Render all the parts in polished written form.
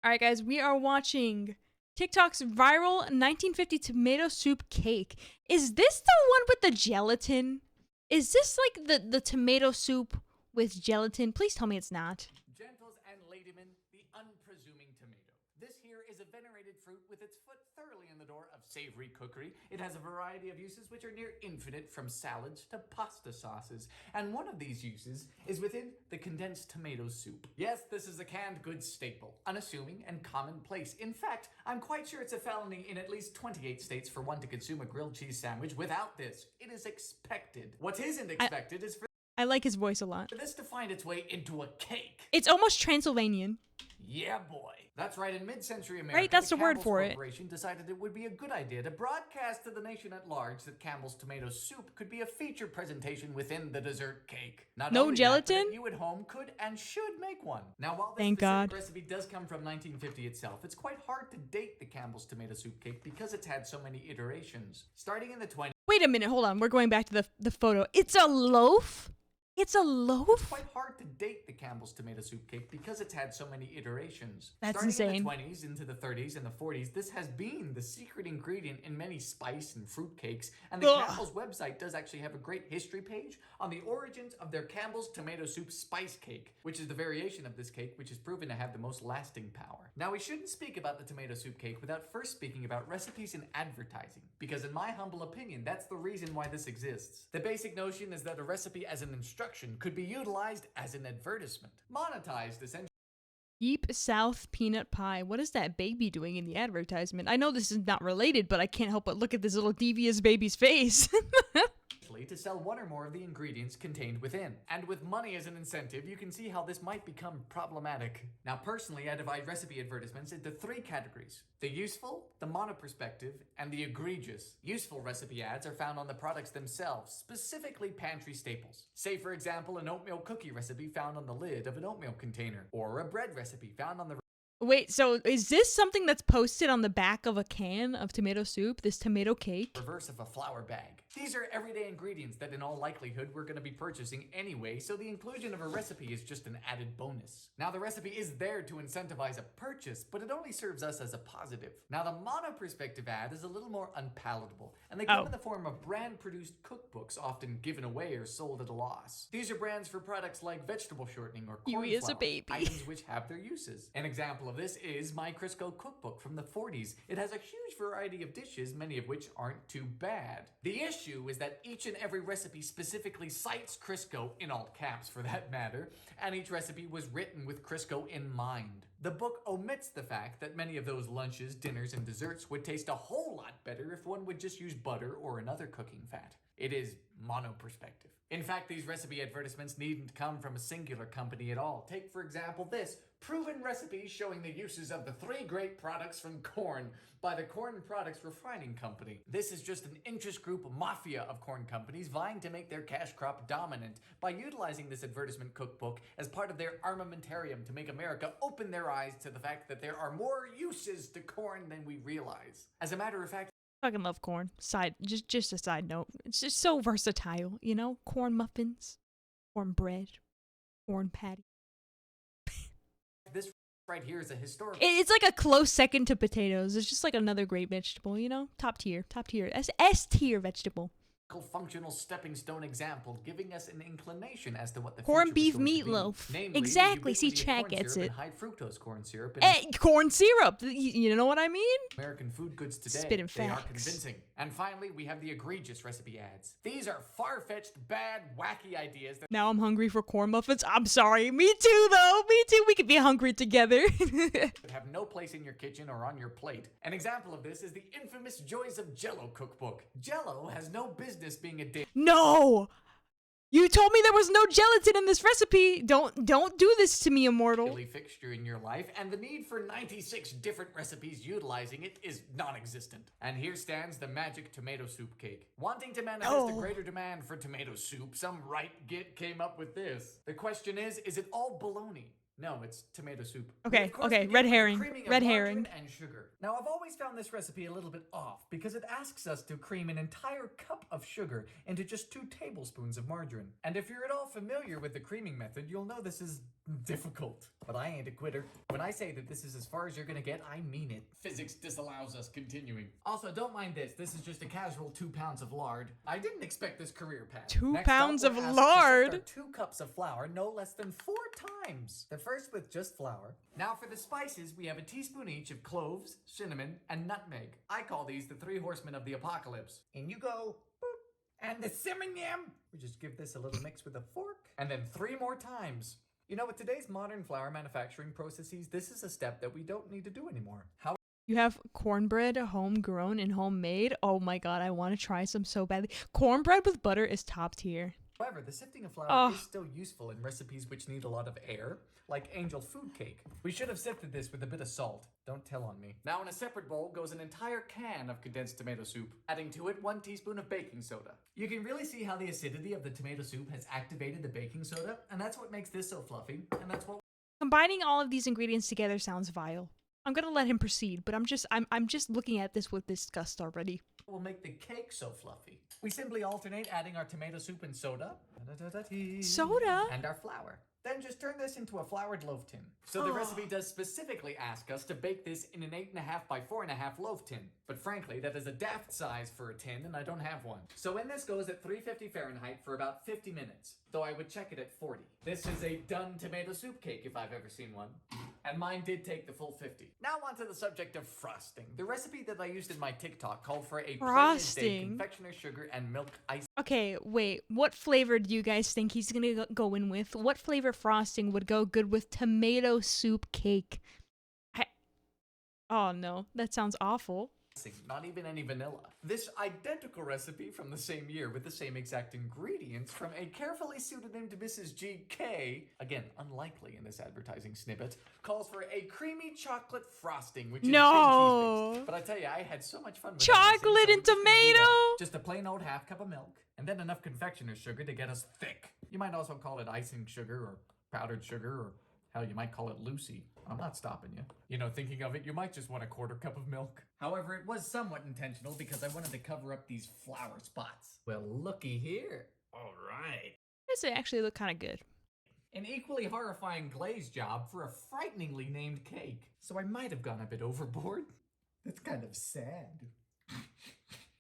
All right, guys, we are watching TikTok's viral 1950 tomato soup cake. Is this the one with the gelatin? Is this like the tomato soup with gelatin? Please tell me it's not. Gentles and ladymen, the unpresuming tomato. This here is a venerated fruit with its foot thoroughly in the door of savory cookery. It has a variety of uses which are near infinite, from salads to pasta sauces. And one of these uses is within the condensed tomato soup. Yes, this is a canned goods staple, unassuming and commonplace. In fact, I'm quite sure it's a felony in at least 28 states for one to consume a grilled cheese sandwich without this. It is expected. What isn't expected is for I like his voice a lot. this to find its way into a cake. It's almost Transylvanian. Yeah, boy. That's right. In mid-century America, Right, that's the word Campbell's for it. Corporation decided it would be a good idea to broadcast to the nation at large that Campbell's tomato soup could be a featured presentation within the dessert cake. Not No only gelatin? That, but that you at home could and should make one. Now, while this Thank specific God. recipe does come from 1950 itself, it's quite hard to date the Campbell's tomato soup cake because it's had so many iterations. Starting in the 20s. Wait a minute, hold on. We're going back to the photo. It's a loaf? It's a loaf? It's quite hard to date the Campbell's tomato soup cake because it's had so many iterations. That's Starting insane. in the 20s into the 30s and the 40s, this has been the secret ingredient in many spice and fruit cakes. And the Ugh. Campbell's website does actually have a great history page on the origins of their Campbell's tomato soup spice cake, which is the variation of this cake which is proven to have the most lasting power. Now, we shouldn't speak about the tomato soup cake without first speaking about recipes in advertising, because in my humble opinion, that's the reason why this exists. The basic notion is that a recipe as an instruction could be utilized as an advertisement. Monetized, essentially. Deep South peanut pie. What is that baby doing in the advertisement? I know this is not related, but I can't help but look at this little devious baby's face. To sell one or more of the ingredients contained within. And with money as an incentive, you can see how this might become problematic. Now, personally, I divide recipe advertisements into three categories: the useful, the monoperspective, and the egregious. Useful recipe ads are found on the products themselves, specifically pantry staples. Say, for example, an oatmeal cookie recipe found on the lid of an oatmeal container, or a bread recipe found on the Wait, so is this something that's posted on the back of a can of tomato soup? This tomato cake? reverse of a flour bag. These are everyday ingredients that in all likelihood we're going to be purchasing anyway, so the inclusion of a recipe is just an added bonus. Now, the recipe is there to incentivize a purchase, but it only serves us as a positive. Now, the mono-perspective ad is a little more unpalatable, and they come in the form of brand-produced cookbooks, often given away or sold at a loss. These are brands for products like vegetable shortening or corn Yui is a flour, baby. items which have their uses. An example of this is my Crisco cookbook from the 40s. It has a huge variety of dishes, many of which aren't too bad. The issue is that each and every recipe specifically cites Crisco, in all caps for that matter, and each recipe was written with Crisco in mind. The book omits the fact that many of those lunches, dinners, and desserts would taste a whole lot better if one would just use butter or another cooking fat. It is mono-perspective. In fact, these recipe advertisements needn't come from a singular company at all. Take, for example, this: proven recipes showing the uses of the 3 great products from corn by the Corn Products Refining Company. This is just an interest group mafia of corn companies vying to make their cash crop dominant by utilizing this advertisement cookbook as part of their armamentarium to make America open their eyes to the fact that there are more uses to corn than we realize. As a matter of fact, Fucking love corn. Just a side note. It's just so versatile, you know? Corn muffins, corn bread, corn patty. this right here is a historical It's like a close second to potatoes. It's just like another great vegetable, you know? Top tier. S tier vegetable. functional stepping stone example, giving us an inclination as to what the Corned future was beef going to be. meatloaf. Namely, Exactly. the See, ubiquity of Chad corn gets syrup it. and high fructose corn syrup. And Corn syrup. You know what I mean? American food goods today. Spitting They are facts. convincing. And finally, we have the egregious recipe ads. These are far-fetched, bad, wacky ideas that Now I'm hungry for corn muffins. I'm sorry. Me too, though. Me too. We could be hungry together. have no place in your kitchen or on your plate. An example of this is the infamous Joys of Jell-O cookbook. Jell-O has no business being a No! You told me there was no gelatin in this recipe. Don't do this to me, immortal. daily fixture in your life, and the need for 96 different recipes utilizing it is non-existent. And here stands the magic tomato soup cake. Wanting to manifest a greater demand for tomato soup, some right git came up with this. The question is it all baloney? No, it's tomato soup. Okay, We, of course, okay, begin red with the herring, creaming of red margarine herring. and sugar. Now, I've always found this recipe a little bit off because it asks us to cream an entire cup of sugar into just 2 tablespoons of margarine. And if you're at all familiar with the creaming method, you'll know this is difficult. But I ain't a quitter. When I say that this is as far as you're gonna get, I mean it. Physics disallows us continuing. Also, don't mind this. This is just a casual 2 pounds of lard. I didn't expect this career path. 2 Next up, pounds we're of asked to sift lard? our 2 cups of flour no less than 4 times. The first with just flour. Now for the spices, we have a teaspoon each of cloves, cinnamon, and nutmeg. I call these the 3 horsemen of the apocalypse. In you go. Boop. And the cinnamon. We just give this a little mix with a fork. And then 3 more times. You know, with today's modern flour manufacturing processes, this is a step that we don't need to do anymore. How You have cornbread, homegrown and homemade. Oh my god, I want to try some so badly. Cornbread with butter is top tier. However, the sifting of flour is still useful in recipes which need a lot of air, like angel food cake. We should have sifted this with a bit of salt. Don't tell on me. Now in a separate bowl goes an entire can of condensed tomato soup, adding to it 1 teaspoon of baking soda. You can really see how the acidity of the tomato soup has activated the baking soda, and that's what makes this so fluffy, and that's what Combining all of these ingredients together sounds vile. I'm gonna let him proceed, but I'm just looking at this with disgust already. will make the cake so fluffy. We simply alternate adding our tomato soup and soda. Soda? And our flour. Then just turn this into a floured loaf tin. So the recipe does specifically ask us to bake this in an 8.5 by 4.5 loaf tin. But frankly, that is a daft size for a tin and I don't have one. So in this goes at 350 Fahrenheit for about 50 minutes, though I would check it at 40. This is a done tomato soup cake if I've ever seen one. And mine did take the full 50. Now on to the subject of frosting. The recipe that I used in my TikTok called for a Frosting? confectioner's sugar and milk ice. Okay, wait. What flavor do you guys think he's gonna go in with? What flavor frosting would go good with tomato soup cake? Oh no, that sounds awful. Not even any vanilla. This identical recipe from the same year with the same exact ingredients from a carefully pseudonymed Mrs. GK, again, unlikely in this advertising snippet, calls for a creamy chocolate frosting, which is cream cheese-based. But I tell you, I had so much fun with Chocolate and tomato! Just a plain old half cup of milk, and then enough confectioner's sugar to get us thick. You might also call it icing sugar or powdered sugar or hell, you might call it Lucy. I'm not stopping you. You know, thinking of it, you might just want a 1/4 cup of milk. However, it was somewhat intentional because I wanted to cover up these flour spots. Well, looky here. All right. This actually look kind of good. An equally horrifying glaze job for a frighteningly named cake. So I might have gone a bit overboard. That's kind of sad.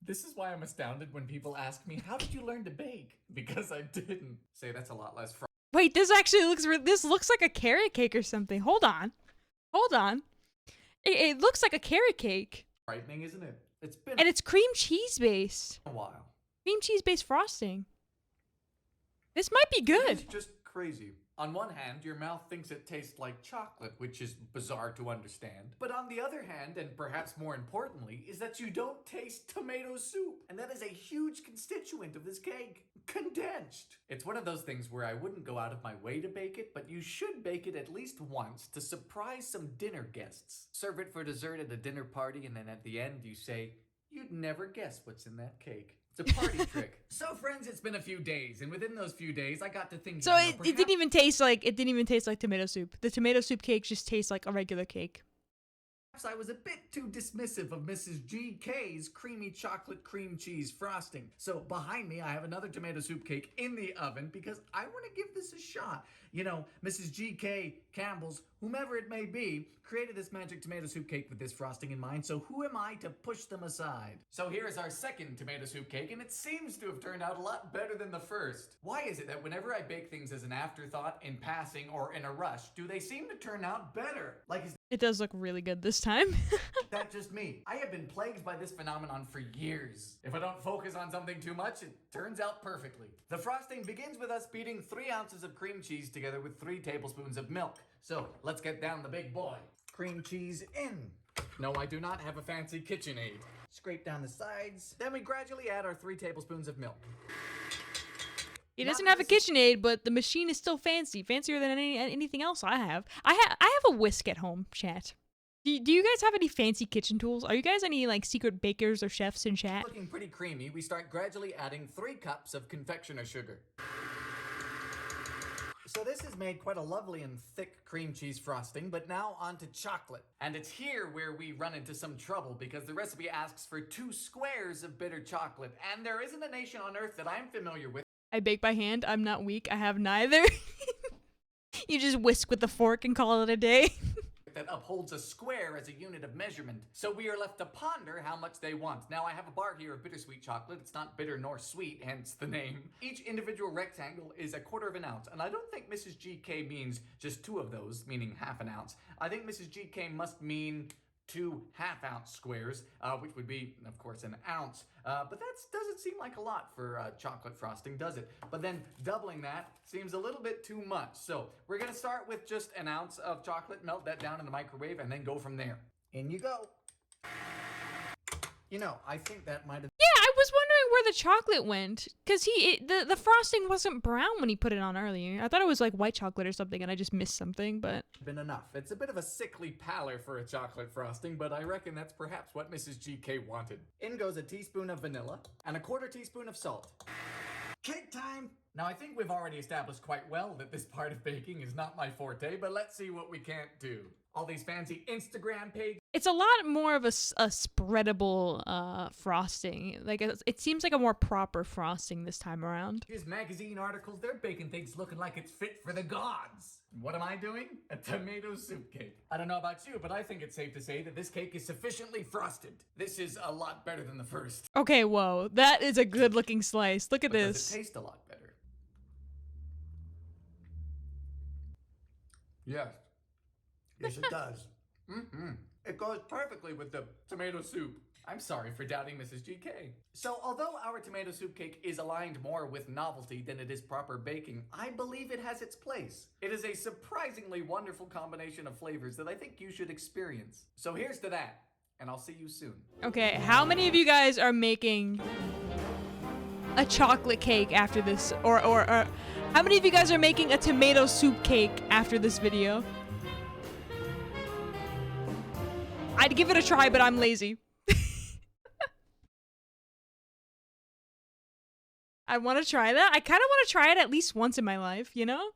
This is why I'm astounded when people ask me, how did you learn to bake? Because I didn't. Say that's a lot less Wait, this actually looks like a carrot cake or something. Hold on. It looks like a carrot cake. frightening, isn't it? It's been And it's cream cheese based. a while. Cream cheese based frosting. This might be good. It's just crazy. On one hand, your mouth thinks it tastes like chocolate, which is bizarre to understand. But on the other hand, and perhaps more importantly, is that you don't taste tomato soup. And that is a huge constituent of this cake. Condensed. It's one of those things where I wouldn't go out of my way to bake it, but you should bake it at least once to surprise some dinner guests. Serve it for dessert at a dinner party, and then at the end you say, "You'd never guess what's in that cake." It's a party trick. So friends, it's been a few days, and within those few days, I got to thinking. So it didn't even taste like tomato soup. The tomato soup cake just tastes like a regular cake. Perhaps I was a bit too dismissive of Mrs. GK's creamy chocolate cream cheese frosting. So behind me, I have another tomato soup cake in the oven because I want to give this a shot. You know, Mrs. GK, Campbell's, whomever it may be, created this magic tomato soup cake with this frosting in mind, so who am I to push them aside? So here is our second tomato soup cake, and it seems to have turned out a lot better than the first. Why is it that whenever I bake things as an afterthought, in passing, or in a rush, do they seem to turn out better? Like, is It does look really good this time. that just me? I have been plagued by this phenomenon for years. If I don't focus on something too much, it turns out perfectly. The frosting begins with us beating 3 ounces of cream cheese together with 3 tablespoons of milk. So let's get down the big boy. Cream cheese in. No, I do not have a fancy KitchenAid. Scrape down the sides. Then we gradually add our 3 tablespoons of milk. He doesn't have a KitchenAid, but the machine is still fancy. Fancier than anything else I have. I have a whisk at home, chat. Do you guys have any fancy kitchen tools? Are you guys any like secret bakers or chefs in chat? Looking pretty creamy, we start gradually adding 3 cups of confectioner sugar. So this has made quite a lovely and thick cream cheese frosting, but now on to chocolate. And it's here where we run into some trouble because the recipe asks for 2 squares of bitter chocolate, and there isn't a nation on earth that I'm familiar with I bake by hand. I'm not weak. I have neither. You just whisk with the fork and call it a day. that upholds a square as a unit of measurement, so we are left to ponder how much they want. Now I have a bar here of bittersweet chocolate. It's not bitter nor sweet, hence the name. Each individual rectangle is 1/4 of an ounce, and I don't think Mrs. GK means just 2 of those, meaning half an ounce. I think Mrs. GK must mean 2 half-ounce squares, which would be, of course, an ounce. But that doesn't seem like a lot for chocolate frosting, does it? But then doubling that seems a little bit too much. So we're gonna start with just an ounce of chocolate, melt that down in the microwave, and then go from there. In you go. You know, I think that might have... Yeah, I was wondering where the chocolate went, because the frosting wasn't brown when he put it on earlier. I thought it was like white chocolate or something, and I just missed something, but... been enough. It's a bit of a sickly pallor for a chocolate frosting, but I reckon that's perhaps what Mrs. GK wanted. In goes a teaspoon of vanilla, and 1/4 teaspoon of salt. Cake time! Now, I think we've already established quite well that this part of baking is not my forte, but let's see what we can't do. All these fancy Instagram pages. It's a lot more of a spreadable frosting. Like, it seems like a more proper frosting this time around. Here's magazine articles. They're baking things looking like it's fit for the gods. What am I doing? A tomato soup cake. I don't know about you, but I think it's safe to say that this cake is sufficiently frosted. This is a lot better than the first. Okay, whoa. That is a good looking slice. Look at But this. does it taste a lot better? Yes. Yes, it does. It goes perfectly with the tomato soup. I'm sorry for doubting Mrs. GK. So, although our tomato soup cake is aligned more with novelty than it is proper baking, I believe it has its place. It is a surprisingly wonderful combination of flavors that I think you should experience. So here's to that, and I'll see you soon. Okay, how many of you guys are making a chocolate cake after this? Or how many of you guys are making a tomato soup cake after this video? I'd give it a try, but I'm lazy. I want to try that. I kind of want to try it at least once in my life, you know?